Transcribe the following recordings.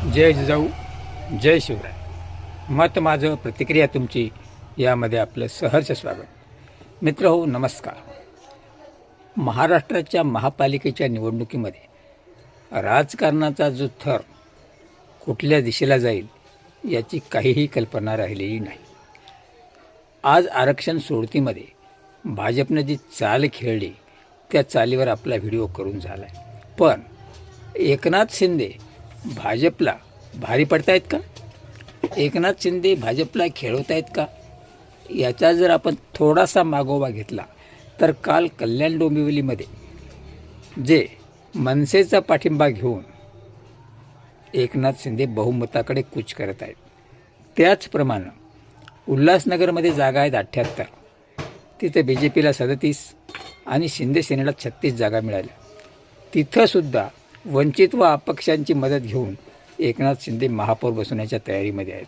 जय जिजाऊ जय शिवराय. मत माझं प्रतिक्रिया तुमची यामध्ये आपलं सहर्ष स्वागत. मित्र हो, नमस्कार. महाराष्ट्राच्या महापालिकेच्या निवडणुकीमध्ये राजकारणाचा जो थर कुठल्या दिशेला जाईल याची काहीही कल्पना राहिलेली नाही. आज आरक्षण सोडतीमध्ये भाजपनं जी चाल खेळली त्या चालीवर आपला व्हिडिओ करून झाला आहे. पण एकनाथ शिंदे भाजपला भारी पडतायत का? एकनाथ शिंदे भाजपला खेळवतायत का? याचा जर आपण थोडासा मागोवा घेतला तर काल कल्याण डोंबिवलीमध्ये जे मनसेचा पाठिंबा घेऊन एकनाथ शिंदे बहुमताकडे कूच करत आहेत, त्याचप्रमाणे उल्हासनगरमध्ये जागा आहेत 78, तिथे बी जे पीला 37 आणि शिंदे सेनेला 36 जागा मिळाल्या. तिथंसुद्धा वंचित व अपक्षांची मदत घेऊन एकनाथ शिंदे महापौर बसवण्याच्या तयारीमध्ये आहेत.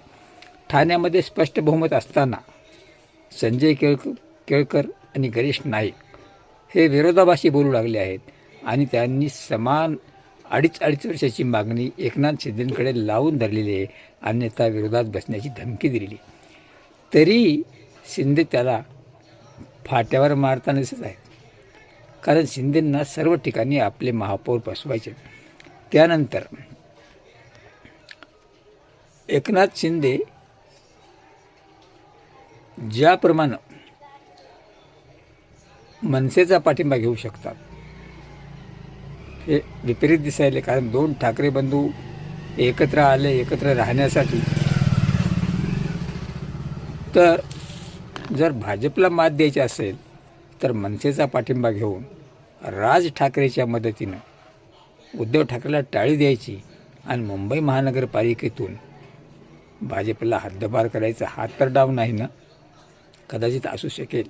ठाण्यामध्ये स्पष्ट बहुमत असताना संजय केळकर आणि गणेश नाईक हे विरोधाभासी बोलू लागले आहेत आणि त्यांनी समान अडीच वर्षाची मागणी एकनाथ शिंदेंकडे लावून धरलेली आहे, अन्यथा विरोधात बसण्याची धमकी दिलेली. तरी शिंदे त्याला फाट्यावर मारताना दिसत आहेत, कारण शिंदेंना सर्व ठिकाणी आपले महापौर बसवायचे. त्यानंतर एकनाथ शिंदे ज्याप्रमाणे मनसेचा पाठिंबा घेऊ शकतात हे विपरीत दिसायले, कारण 2 ठाकरे बंधू एकत्र आले एकत्र राहण्यासाठी. तर जर भाजपला मात द्यायची असेल तर मनसेचा पाठिंबा घेऊन राज ठाकरेच्या मदतीनं उद्धव ठाकरेला टाळी द्यायची आणि मुंबई महानगरपालिकेतून भाजपला हद्दपार करायचा. हा तर डाव नाही ना, कदाचित असू शकेल.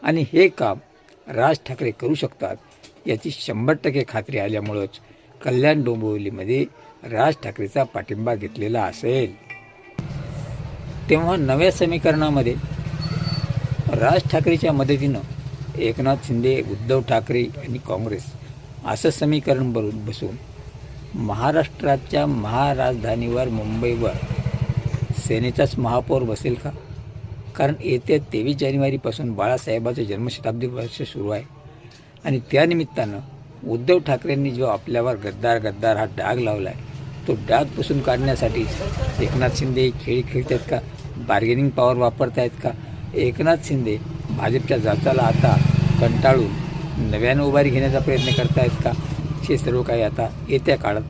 आणि हे काम राज ठाकरे करू शकतात याची 100% खात्री आल्यामुळंच कल्याण डोंबिवलीमध्ये राज ठाकरेचा पाठिंबा घेतलेला असेल. तेव्हा नव्या समीकरणामध्ये राज ठाकरेच्या मदतीनं एकनाथ शिंदे, उद्धव ठाकरे आणि काँग्रेस असं समीकरण बसून महाराष्ट्राच्या महाराजधानीवर मुंबईवर सेनेचाच महापौर बसेल का? कारण येत्या 23 जानेवारीपासून बाळासाहेबाचं जन्मशताब्दी वर्ष सुरू आहे आणि त्यानिमित्तानं उद्धव ठाकरेंनी जो आपल्यावर गद्दार हा डाग लावला आहे, तो डाग पुसून काढण्यासाठी एकनाथ शिंदे खेळ खेळत आहेत का? बार्गेनिंग पॉवर वापरत आहेत का? एकनाथ शिंदे भाजपच्या जाचाला आता कंटाळून नव्यानं उभारी घेण्याचा प्रयत्न करत आहेत का? हे सर्व काही आता येत्या काळात